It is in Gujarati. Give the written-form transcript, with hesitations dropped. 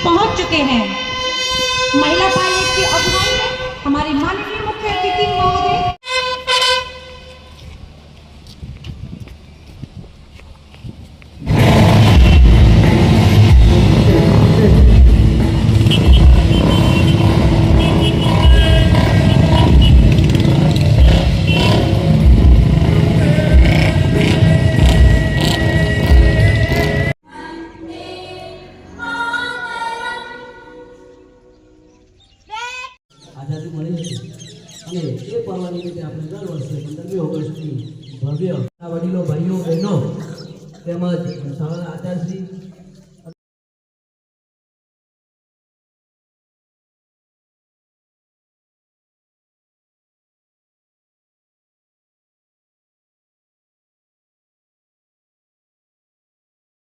पहुंच चुके हैं। महिला पायलट की अगुवाई में हमारी माननीय मुख्य अतिथि महोदय આઝાદી મળી હતી અને એ પર્વ નિમિત્તે આપણે દર વર્ષે 15મી ઓગસ્ટની ભવ્ય વડીલો ભાઈઓ બહેનો તેમજ શાળાના આચાર્યશ્રી